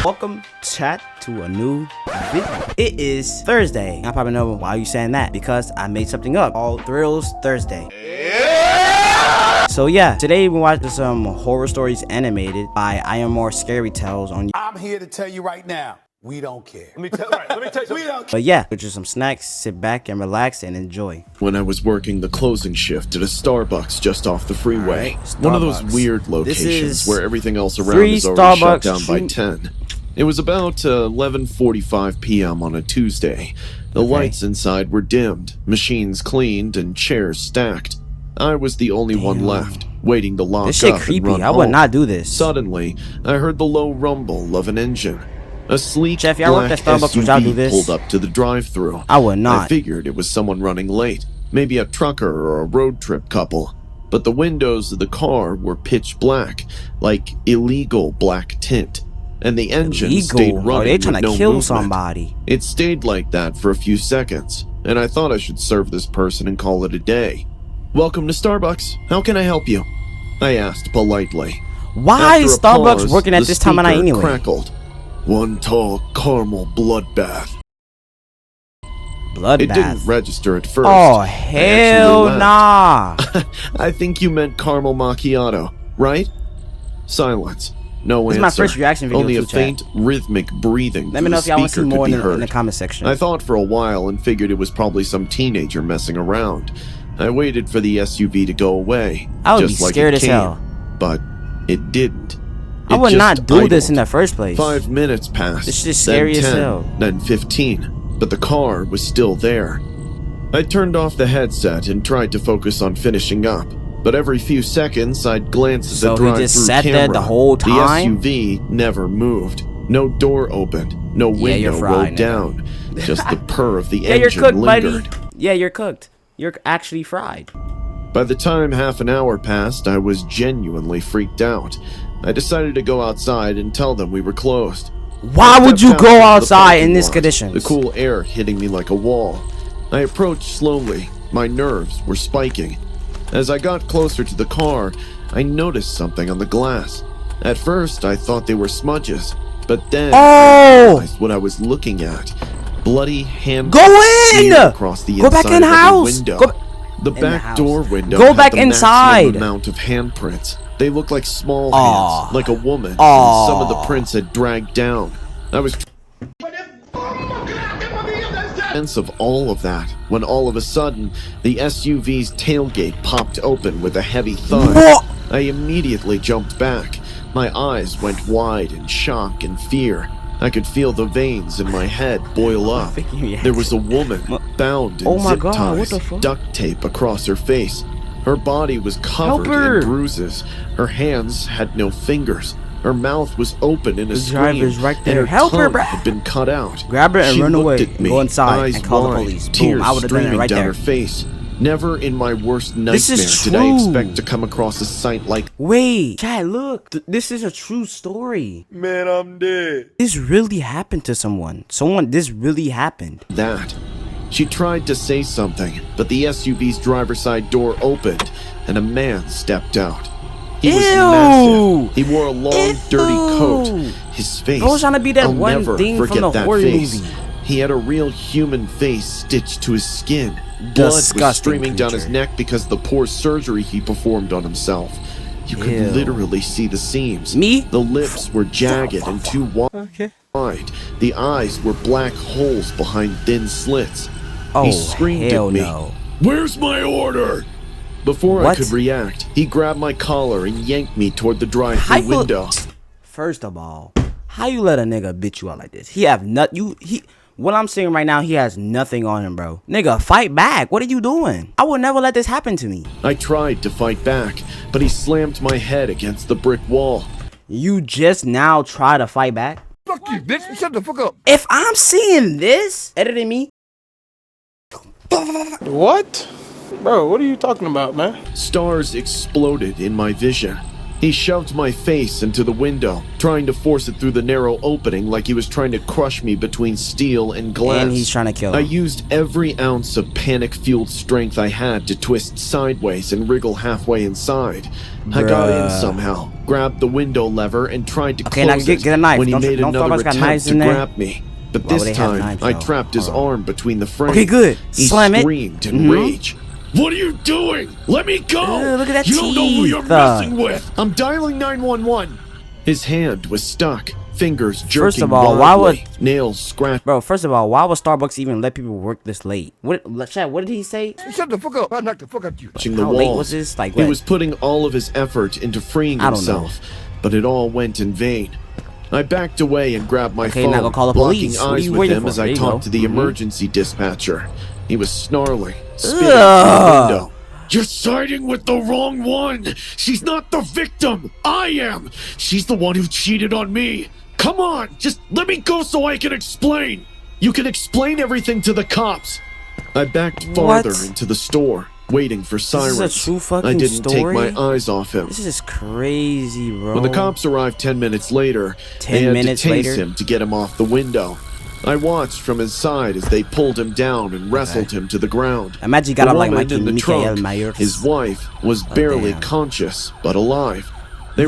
Welcome, chat, to a new video. It is Thursday. I probably know why you saying that, because I made something up. All Thrills Thursday. Yeah! So yeah, today we watched some horror stories animated by I Am More Scary Tales on. I'm here to tell you right now, we don't care. Let me tell you something. But yeah, with just some snacks, sit back and relax and enjoy. When I was working the closing shift at a Starbucks just off the freeway. Right, one of those weird locations where everything else around is already shut down by 10. It was about 11:45 p.m. on a Tuesday. The lights inside were dimmed, machines cleaned, and chairs stacked. I was the only one left, waiting to lock up. This shit and creepy. run I would home. not do this. Suddenly, I heard the low rumble of an engine. A sleek Chef, y'all work black at Starbucks, would y'all do SUV this? pulled up to the drive-thru. I would not. I figured it was someone running late, maybe a trucker or a road trip couple. But the windows of the car were pitch black, like illegal black tint, and the engine stayed running. Are they trying with to no kill movement. somebody? It stayed like that for a few seconds, and I thought I should serve this person and call it a day. "Welcome to Starbucks. How can I help you?" I asked politely. Why After is a Starbucks pause, working at the this time of night speaker anyway? crackled. "One tall caramel bloodbath." Bloodbath. It didn't register at first. Oh, I hell actually nah. laughed. I think you meant caramel macchiato, right? Silence. No This is answer. my first reaction video Only too, a chat. faint, rhythmic breathing. Let me know if y'all want to see speaker more could in be the heard. comment section. I thought for a while and figured it was probably some teenager messing around. I waited for the SUV to go away. I would just be like scared it as came, hell. But it didn't. I It would just not do this in idled. the first place. 5 minutes passed. This shit's then scary as 10, hell. Then 15, but the car was still there. I turned off the headset and tried to focus on finishing up, but every few seconds I'd glance at So the he drive-through just sat camera. there the whole time? The SUV never moved. No door opened. No Yeah, you're window fried, rolled nigga. down. Just the purr of the Yeah, you're engine cooked, lingered. buddy. Yeah, you're cooked. You're actually fried. By the time half an hour passed, I was genuinely freaked out. I decided to go outside and tell them we were closed. Why I would stepped you out go into the outside in parking this lot, conditions? The cool air hitting me like a wall. I approached slowly. My nerves were spiking. As I got closer to the car, I noticed something on the glass. At first, I thought they were smudges, but then I realized what I was looking at. Bloody hand. Go in! Across the Go back inside in of every house! window. Go The in back the house. door window Go had back the inside. maximum amount of handprints. They looked like small Aw. hands, like a woman, Aw. and some of the prints had dragged down. I was sense of all of that when all of a sudden the SUV's tailgate popped open with a heavy thud. What? I immediately jumped back. My eyes went wide in shock and fear. I could feel the veins in my head boil up. There was a woman bound in Oh my zip God, ties, what the fuck? duct tape across her face. Her body was covered Help her. in bruises. Her hands had no fingers. Her mouth was open in a The scream, driver's right and there. her Help her, tongue bruh. had been cut out. Grab her and She run looked away. at me, Go inside eyes and call the wide, police. Boom, tears I would've done it streaming right down there. her face. Never in my worst nightmare This is did I true. expect to come across a sight like Wait, Chad, look. This is a true story. Man, I'm dead. This really happened to someone. This really happened. that. She tried to say something, but the SUV's driver's side door opened and a man stepped out. He was Ew. massive. He wore a long, dirty coat. Ew. His face. Bro's trying to be that I'll one never thing from forget the that horror face. movie. He had a real human face stitched to his skin. Blood was Disgusting streaming down his creature. neck because of the poor surgery he performed on himself. You could Ew. literally see the seams. Me? The lips were jagged and too wide. Okay. The eyes were black holes behind thin slits. Oh, He screamed hell at me. no. "Where's my order?" Before I What? could react, he grabbed my collar and yanked me toward the How drive-through you- window. First of all, how you let a nigga bitch you out like this? He have what I'm saying right now, he has nothing on him, bro. Nigga, fight back. What are you doing? I would never let this happen to me. I tried to fight back, but he slammed my head against the brick wall. You just now try to fight back? Fuck you, bitch. Shut the fuck up. If I'm seeing this, editing me, What? Bro, what are you talking about, man? Stars exploded in my vision. He shoved my face into the window, trying to force it through the narrow opening like he was trying to crush me between steel and glass. and he's trying to kill I him. used every ounce of panic-fueled strength I had to twist sideways and wriggle halfway inside. I got in Bruh. somehow, grabbed the window lever and tried to Okay, now close get a it knife. when he Don't made another Starbucks got attempt knives to in there? grab me. But Why would this they have time, knives, I though? trapped his Hold on. arm between the frames. Okay, good. He Slam it. screamed in rage. What are you doing? Let me go! Look at that You don't know who you're teeth. messing with! I'm dialing 911. His hand was stuck, fingers jerking First of all, why wildly, would nails scratched. bro? First of all, why would Starbucks even let people work this late? Chad, what did he say? Shut the fuck up. I'll knock the fuck out of you. The How late walls. was this? Like, he what? was putting all of his effort into freeing I don't know. himself, but it all went in vain. I backed away and grabbed my Okay, phone, now go call the blocking police. What are eyes you with waiting him for? as There I you talked go. to the Mhm. emergency dispatcher. He was snarling, spitting through the window. You're siding with the wrong one. She's not the victim. I am. She's the one who cheated on me. Come on, just let me go so I can explain. You can explain everything to the cops. I backed farther What? into the store, waiting for sirens. This is a true fucking I didn't story? take my eyes off him. This is crazy, bro. When the cops arrived 10 minutes later, 10 they had minutes to tase later? him to get him off the window. I watched from inside as they pulled him down and wrestled him to the ground. Imagine you got The up like woman Mikey in the Mikael trunk, Myers. his wife, was barely damn. conscious but alive. They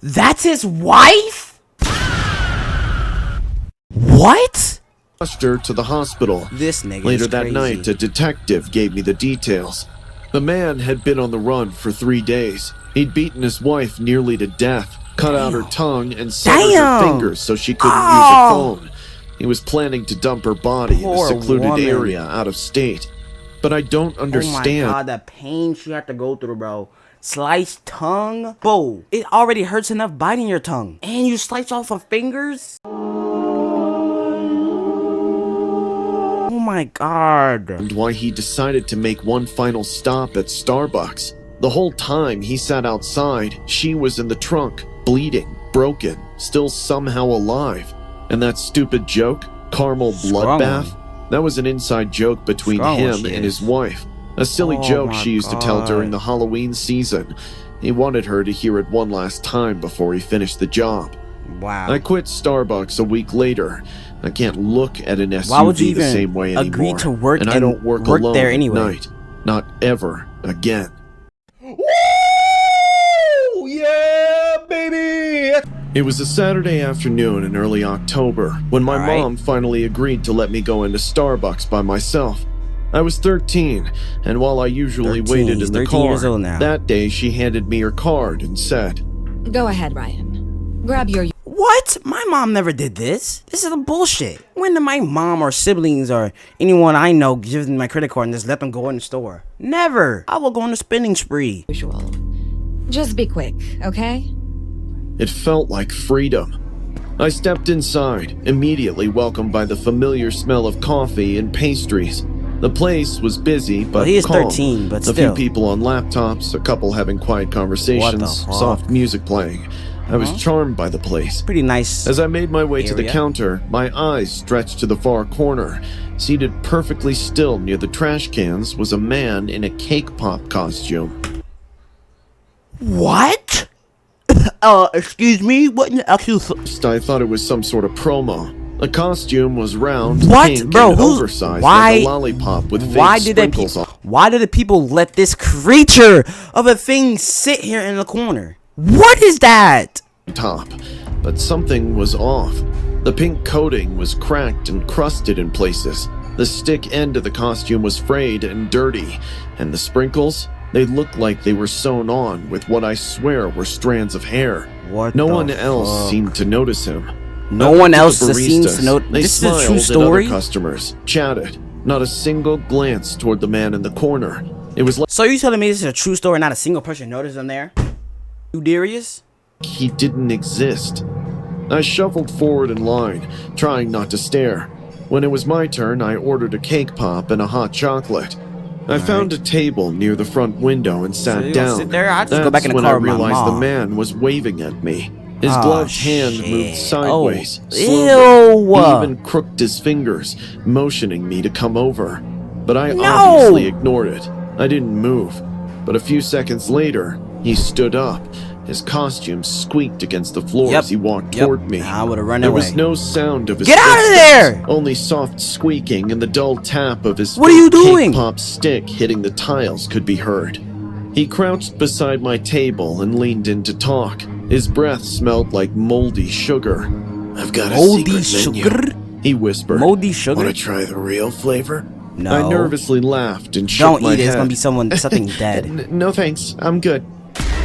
That's his wife? What? rushed her to the hospital. This nigga Later is that crazy. night, a detective gave me the details. The man had been on the run for 3 days. He'd beaten his wife nearly to death, cut out her tongue, and severed her fingers so she couldn't use a phone. He was planning to dump her body in a Poor secluded woman. area out of state. But I don't understand. Oh my god, the pain she had to go through, bro. Sliced tongue? Bro, it already hurts enough biting your tongue. And you slice off of fingers? Oh my god. And why he decided to make one final stop at Starbucks. The whole time he sat outside, she was in the trunk, bleeding, broken, still somehow alive. And that stupid joke, caramel Strong bloodbath, that was an inside joke between Strong one him she and is. his wife. A silly Oh joke my she used to tell God. during the Halloween season. He wanted her to hear it one last time before he finished the job. Wow. I quit Starbucks a week later. I can't look at an SUV Why would you the even same way agree anymore. to work and I and don't work work alone there at anyway? night. Not ever again. Woo! Yeah, baby! It was a Saturday afternoon in early October when my All right. mom finally agreed to let me go into Starbucks by myself. I was 13, and while I usually 13, waited he's in the 13 years car, old now. that day she handed me her card and said, Go ahead, Ryan. Grab your... What? My mom never did this. This is a bullshit. When did my mom or siblings or anyone I know give them my credit card and just let them go in the store? Never. I will go on a spending spree. Usual. Just be quick, okay? It felt like freedom. I stepped inside, immediately welcomed by the familiar smell of coffee and pastries. The place was busy, but Well, he is calm. 13, but a still. few people on laptops, a couple having quiet conversations, fuck? soft music playing. I was charmed by the place. Pretty nice. As I made my way to the Area. counter, my eyes stretched to the far corner. Seated perfectly still near the trash cans was a man in a cake pop costume. What? Excuse me? What in the actual... First, I thought it was some sort of promo. The costume was round, What? pink, Bro, and who's- oversized why- like a lollipop with fake Why did sprinkles on the people let this creature of a thing sit here in the corner? What is that? top. But something was off. The pink coating was cracked and crusted in places. The stick end of the costume was frayed and dirty, and the sprinkles, they looked like they were sewn on with what I swear were strands of hair. What No the one else fuck? seemed to notice him. No I looked one at the else seems baristas. to know. They This is a smiled true at story. other customers, chatted. Not a single glance toward the man in the corner. It was like So you telling me this is a true story? Not a single person noticed him there? You Darius? he didn't exist. I shuffled forward in line, trying not to stare. When it was my turn, I ordered a cake pop and a hot chocolate. I found a table near the front window and So sat you gonna down. sit there? I just go That's back in the when car I with my realized the mom. man was waving at me. His Oh, gloved hand shit. moved sideways, Oh, slowly. ew. He even crooked his fingers, motioning me to come over. But I No. obviously ignored it. I didn't move. But a few seconds later, he stood up. His costume squeaked against the floor Yep. as he walked Yep. toward me. I would've run There away. was no sound of his Get out of footsteps, there! Only soft squeaking and the dull tap of his What are you fake doing? cake pop stick hitting the tiles could be heard. He crouched beside my table and leaned in to talk. His breath smelled like moldy sugar. "I've got a Moldy secret sugar? menu," he whispered. Moldy sugar? "Want to try the real flavor?" No. I nervously laughed and shook Don't my eat it. head. It's gonna be something dead. No thanks, I'm good."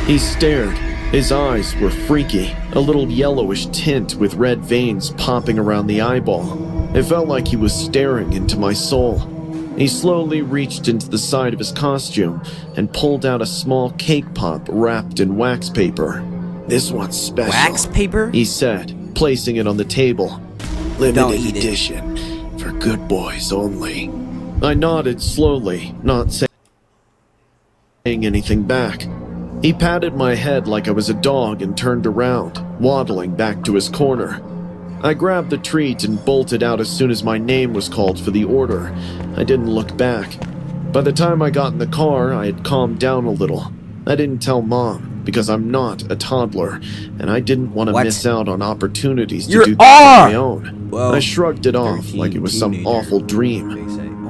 He stared. His eyes were freaky, a little yellowish tint with red veins popping around the eyeball. It felt like he was staring into my soul. He slowly reached into the side of his costume and pulled out a small cake pop wrapped in wax paper. "This one's special," Wax paper? he said, placing it on the table. Don't "Limited eat it. edition, for good boys only." I nodded slowly, not saying anything back. He patted my head like I was a dog and turned around, waddling back to his corner. I grabbed the treat and bolted out as soon as my name was called for the order. I didn't look back. By the time I got in the car, I had calmed down a little. I didn't tell Mom, because I'm not a toddler, and I didn't want to What? miss out on opportunities to You do things on are! my own. Well, I shrugged it off 13 like it was some teenager. awful dream.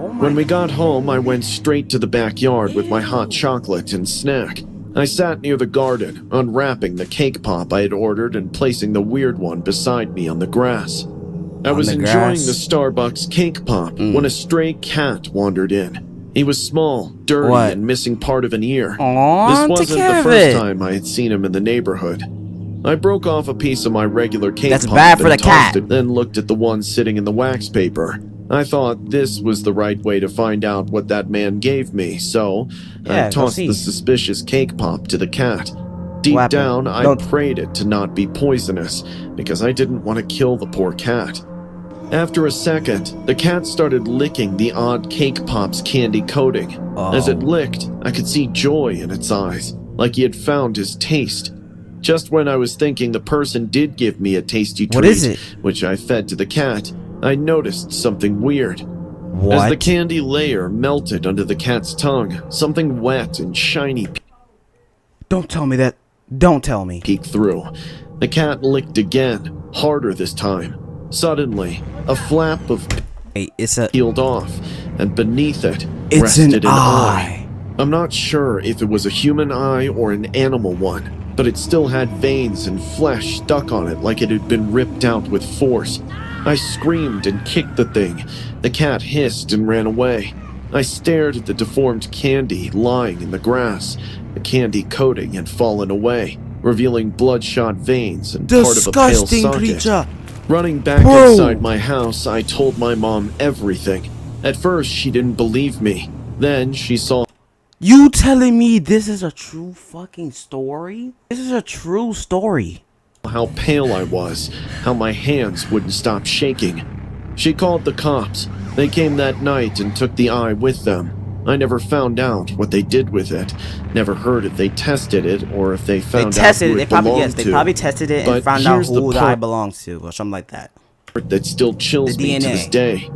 Oh my When we got home, I went straight to the backyard with my hot chocolate and snack. I sat near the garden, unwrapping the cake pop I had ordered and placing the weird one beside me on the grass. I was the enjoying grass? the Starbucks cake pop when a stray cat wandered in. He was small, dirty, What? and missing part of an ear. Aw, This take wasn't care the of first it. time I had seen him in the neighborhood. I broke off a piece of my regular cake That's pop bad for and the tossed cat. it, then looked at the one sitting in the wax paper. I thought this was the right way to find out what that man gave me, so Yeah, I go tossed see. the suspicious cake pop to the cat. Deep happened? down, I Don't- prayed it to not be poisonous, because I didn't want to kill the poor cat. After a second, the cat started licking the odd cake pop's candy coating. As it licked, I could see joy in its eyes, like he had found his taste. Just when I was thinking the person did give me a tasty treat, What is it? which I fed to the cat, I noticed something weird. What? As the candy layer melted under the cat's tongue, something wet and shiny Don't tell me that. Don't tell me. peeked through. The cat licked again, harder this time. Suddenly, a flap of Hey, it's a. peeled off, and beneath it It's rested an an eye. I'm not sure if it was a human eye or an animal one, but it still had veins and flesh stuck on it like it had been ripped out with force. I screamed and kicked the thing. The cat hissed and ran away. I stared at the deformed candy lying in the grass. The candy coating had fallen away, revealing bloodshot veins and part of a pale Disgusting socket. creature. Running back Bro. inside my house, I told my mom everything. At first, she didn't believe me. Then she saw You telling me this is a true fucking story? This is a true story. how pale I was, how my hands wouldn't stop shaking. She called the cops. They came that night and took the eye with them. I never found out what they did with it. Never heard if they tested it or if they They found out tested who it. it They belonged they to. probably tested it and But found out here's the who the eye part belongs to or something like that. that still chills The me to DNA. this day.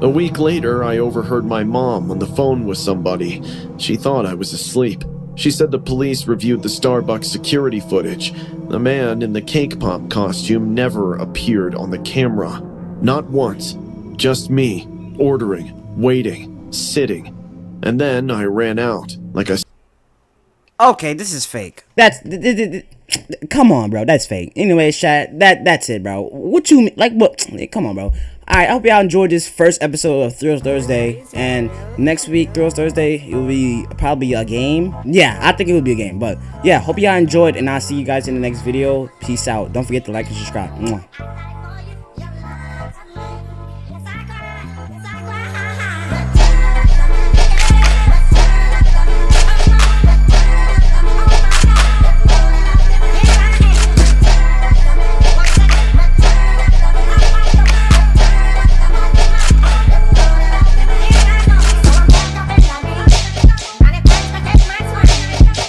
A week later, I overheard my mom on the phone with somebody. She thought I was asleep. She said the police reviewed the Starbucks security footage. The man in the cake pop costume never appeared on the camera. Not once. Just me, ordering, waiting, sitting. And then I ran out, like I Okay, this is fake. That's come on, bro. That's fake. Anyway, chat. That's it, bro. What you like? What? Come on, bro. All right. I hope y'all enjoyed this first episode of Thrills Thursday. And next week, Thrills Thursday, it will be probably a game. Yeah, I think it will be a game. But yeah, hope y'all enjoyed, and I'll see you guys in the next video. Peace out. Don't forget to like and subscribe. Mwah.